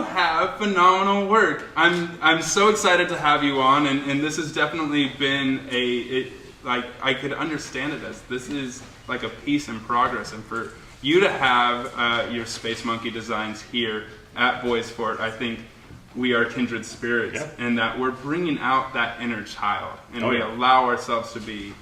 you have phenomenal work. I'm so excited to have you on, and this has definitely been like I could understand it as this is like a piece in progress, and for you to have your Space Monkey designs here at Boys Fort, I think we are kindred spirits, and that we're bringing out that inner child, and we allow ourselves to be,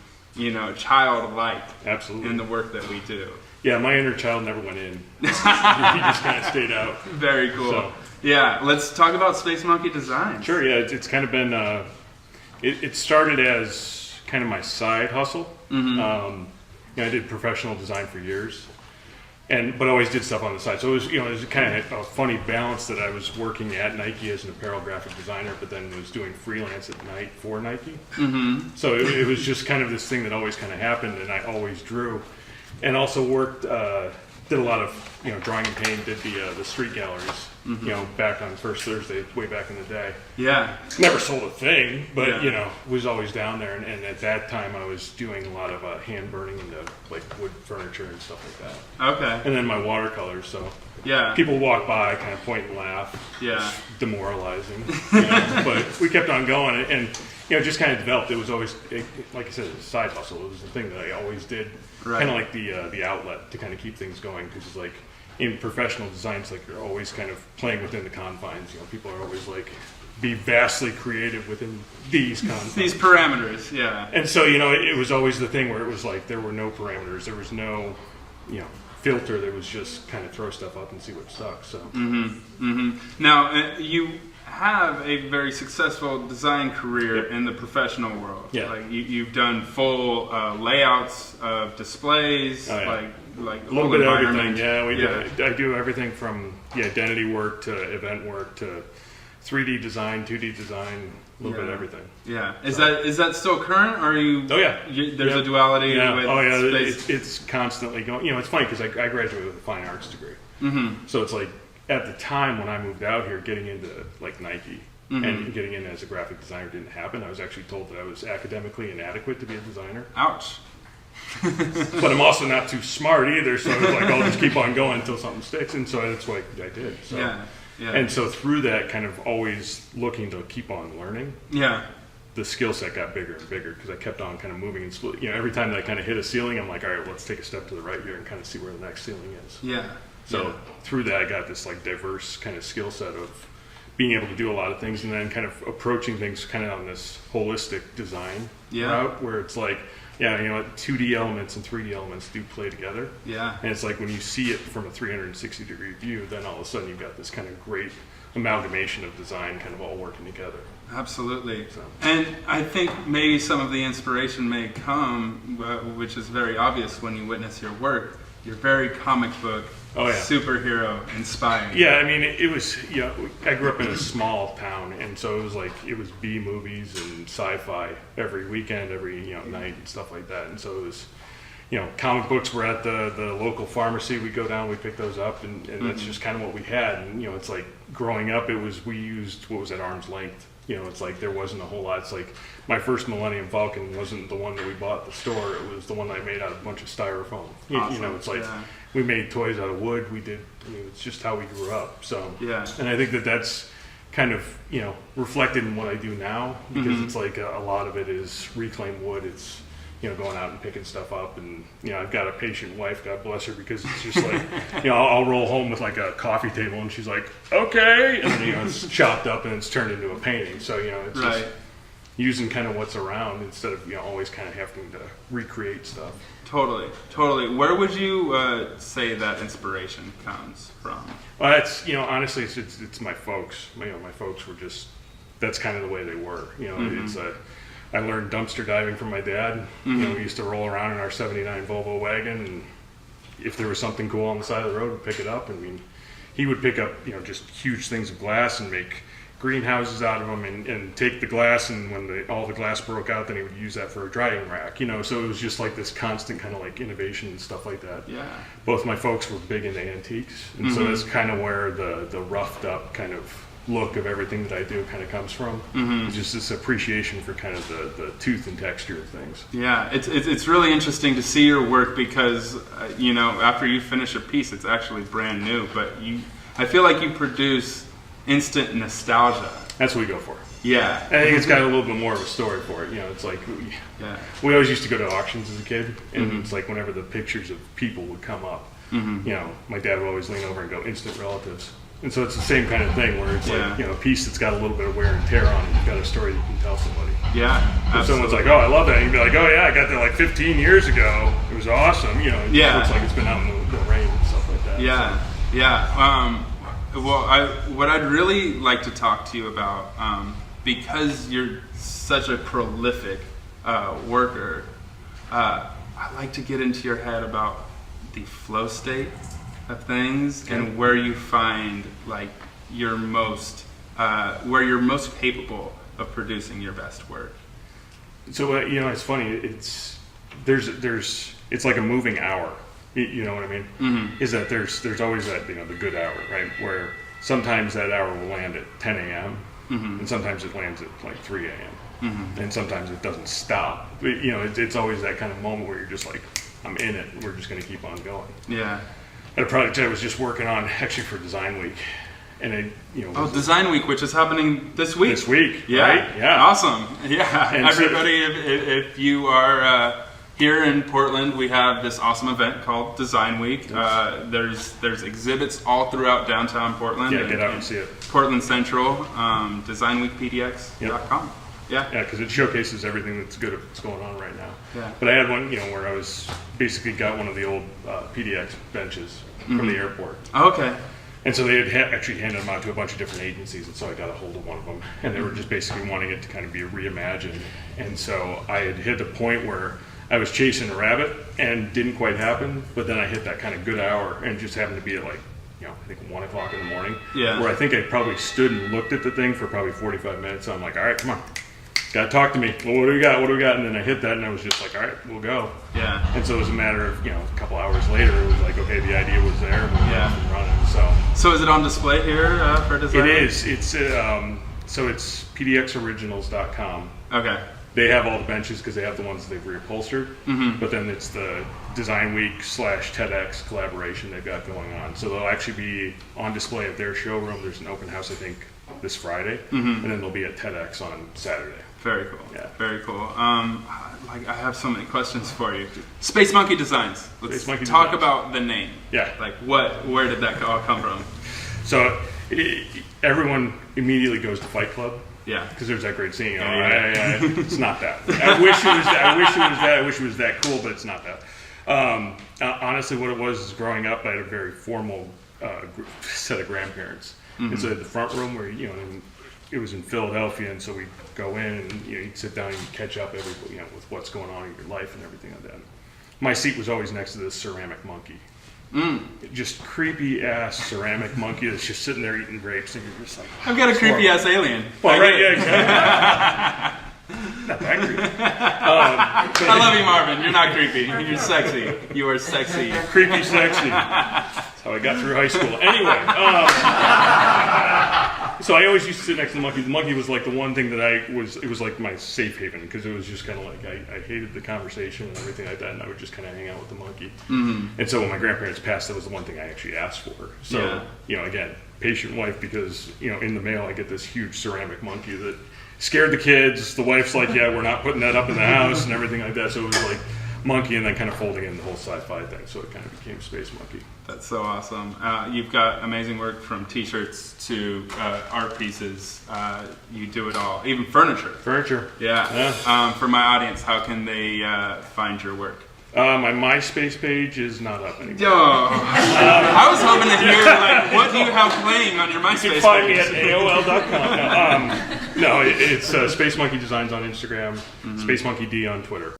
childlike in the work that we do. Yeah, my inner child never went in. He just kind of stayed out. Very cool. So. Yeah, let's talk about Space Monkey design. Sure, yeah, it's kind of been, it started as kind of my side hustle. I did professional design for years, but always did stuff on the side. So it was kind of a funny balance that I was working at Nike as an apparel graphic designer, but then was doing freelance at night for Nike. So it was just kind of this thing that always kind of happened, and I always drew. And also worked, did a lot of, drawing and painting, did the street galleries, back on First Thursday, way back in the day. Yeah. Never sold a thing, but, was always down there. And at that time, I was doing a lot of hand burning into, like, wood furniture and stuff like that. Okay. And then my watercolors, so. Yeah. People walk by, kind of point and laugh. Yeah. Demoralizing. But we kept on going, and just kind of developed. It was always, like I said, a side hustle. It was the thing that I always did. Right. Kind of like the outlet to kind of keep things going, because it's like in professional design, it's like you're always kind of playing within the confines. People are always like, be vastly creative within these confines. These parameters, yeah. And so, it was always the thing where it was like there were no parameters, there was no, filter. There was just kind of throw stuff up and see what stuck. So. Now, you have a very successful design career in the professional world. Yeah. Like you've done full layouts of displays, like a little bit of everything. Yeah, I do everything from identity work to event work to 3D design, 2D design, a little bit of everything. Yeah. Is that still current, or are you? Oh yeah. There's a duality. With space. It's constantly going. It's funny because I graduated with a fine arts degree. So it's like, at the time when I moved out here, getting into like Nike and getting in as a graphic designer didn't happen. I was actually told that I was academically inadequate to be a designer. Ouch. But I'm also not too smart either, so I was like, I'll just keep on going until something sticks, and so that's what I did. So. Yeah. And so through that, kind of always looking to keep on learning. Yeah. The skill set got bigger and bigger because I kept on kind of moving and split. Every time that I kind of hit a ceiling, I'm like, all right, let's take a step to the right here and kind of see where the next ceiling is. Yeah. So through that, I got this like diverse kind of skill set of being able to do a lot of things, and then kind of approaching things kind of on this holistic design route where it's like, 2D elements and 3D elements do play together. Yeah. And it's like when you see it from a 360-degree view, then all of a sudden you've got this kind of great amalgamation of design kind of all working together. Absolutely. So. And I think maybe some of the inspiration may come, which is very obvious when you witness your work. You're very comic book, superhero inspired. Yeah, I mean, it was, I grew up in a small town, and so it was B movies and sci-fi every weekend, every, night and stuff like that. And so it was, comic books were at the local pharmacy. We'd go down, we'd pick those up, and that's just kind of what we had. And, it's like growing up, we used, what was at arm's length. It's like there wasn't a whole lot. It's like my first Millennium Falcon wasn't the one that we bought at the store. It was the one that I made out of a bunch of styrofoam. Awesome. It's like we made toys out of wood. It's just how we grew up. So, and I think that's kind of, reflected in what I do now, because it's like a lot of it is reclaimed wood. It's, going out and picking stuff up, and, I've got a patient wife, God bless her, because it's just like, I'll roll home with like a coffee table and she's like, okay. And then, it's chopped up and it's turned into a painting. So, it's just using kind of what's around instead of, always kind of having to recreate stuff. Totally. Where would you say that inspiration comes from? Well, it's, honestly, it's my folks. My folks were just, that's kind of the way they were. It's I learned dumpster diving from my dad. We used to roll around in our 79 Volvo wagon, and if there was something cool on the side of the road, we'd pick it up. He would pick up, just huge things of glass and make greenhouses out of them, and take the glass, and when all the glass broke out, then he would use that for a drying rack, so it was just like this constant kind of like innovation and stuff like that. Yeah. Both my folks were big into antiques, and so that's kind of where the roughed up kind of look of everything that I do kind of comes from. Just this appreciation for kind of the tooth and texture of things. Yeah, it's really interesting to see your work because after you finish a piece, it's actually brand new, but I feel like you produce instant nostalgia. That's what we go for. Yeah. I think it's got a little bit more of a story for it. You know, it's like we always used to go to auctions as a kid, and it's like whenever the pictures of people would come up, you know, my dad would always lean over and go, instant relatives. And so it's the same kind of thing where it's like, you know, a piece that's got a little bit of wear and tear on it. You've got a story you can tell somebody. Yeah. If someone's like, oh, I love that, and you'd be like, oh yeah, I got that like 15 years ago. It was awesome. You know, it looks like it's been out in the rain and stuff like that. Yeah. So. Yeah. Well, what I'd really like to talk to you about, because you're such a prolific worker, I'd like to get into your head about the flow state of things and where you find like your most, where you're most capable of producing your best work. So you know, it's funny. It's like a moving hour. You know what I mean? Mm-hmm. Is that there's always that, you know, the good hour, right? Where sometimes that hour will land at 10 a.m. And sometimes it lands at like 3 a.m. And sometimes it doesn't stop. But, you know, it's always that kind of moment where you're just like, I'm in it. We're just going to keep on going. Yeah. At a project I was just working on actually for Design Week, and Design Week, which is happening this week. This week, yeah, right? Yeah, awesome. Yeah, and everybody, if you are here in Portland, we have this awesome event called Design Week. There's exhibits all throughout downtown Portland. Yeah, get out and see it. Portland Central, designweekpdx.com. Yeah, because it showcases everything that's good that's going on right now. Yeah. But I had one, you know, where I was basically got one of the old PDX benches from the airport. Oh, okay. And so they had actually handed them out to a bunch of different agencies, and so I got a hold of one of them, and they were just basically wanting it to kind of be reimagined. And so I had hit the point where I was chasing a rabbit and didn't quite happen, but then I hit that kind of good hour and just happened to be at like, you know, I think 1 o'clock in the morning. Yeah. Where I think I probably stood and looked at the thing for probably 45 minutes. So I'm like, all right, come on. Gotta talk to me. Well, what do we got? What do we got? And then I hit that, and I was just like, all right, we'll go. Yeah. And so it was a matter of, you know, a couple hours later, it was like, okay, the idea was there, and we're off and running. So is it on display here for Design? It is. It's so it's pdxoriginals.com. Okay. They have all the benches because they have the ones they've reupholstered. But then it's the Design Week / TEDx collaboration they've got going on. So they'll actually be on display at their showroom. There's an open house, I think, this Friday, and then they'll be at TEDx on Saturday. Very cool. Yeah. Very cool. Like I have so many questions for you. Space Monkey Designs. Let's talk Designs. about the name. Yeah. Like where did that all come from? So everyone immediately goes to Fight Club. Yeah. Because there's that great scene. You know, it's not that. I wish it was that. I wish it was that cool, but it's not that. Honestly, what it was is growing up, I had a very formal set of grandparents. And so the front room where, you know, it was in Philadelphia, and so we'd go in and, you know, you'd sit down and you'd catch up you know, with what's going on in your life and everything like that. My seat was always next to this ceramic monkey. Just creepy ass ceramic monkey that's just sitting there eating grapes, and you're just like, I've got a creepy ass alien. Well, right, yeah, exactly. Not that creepy. I love you, Marvin. You're not creepy. You're sexy. You are sexy. Creepy sexy. That's how I got through high school. Anyway, so I always used to sit next to the monkey. The monkey was like the one thing that it was like my safe haven, because it was just kind of like, I hated the conversation and everything like that, and I would just kind of hang out with the monkey. And so when my grandparents passed, that was the one thing I actually asked for. So, you know, again, patient wife, because, you know, in the mail I get this huge ceramic monkey that scared the kids. The wife's like, yeah, we're not putting that up in the house and everything like that. So it was like monkey, and then kind of folding in the whole sci-fi thing. So it kind of became Space Monkey. That's so awesome. You've got amazing work, from t-shirts to art pieces. You do it all, even furniture. Furniture. Yeah. For my audience, how can they find your work? My MySpace page is not up anymore. Yo, I was hoping to hear, like, what do you have playing on your MySpace page? You can find me at AOL.com. No, it's Space Monkey Designs on Instagram, Space Monkey D on Twitter.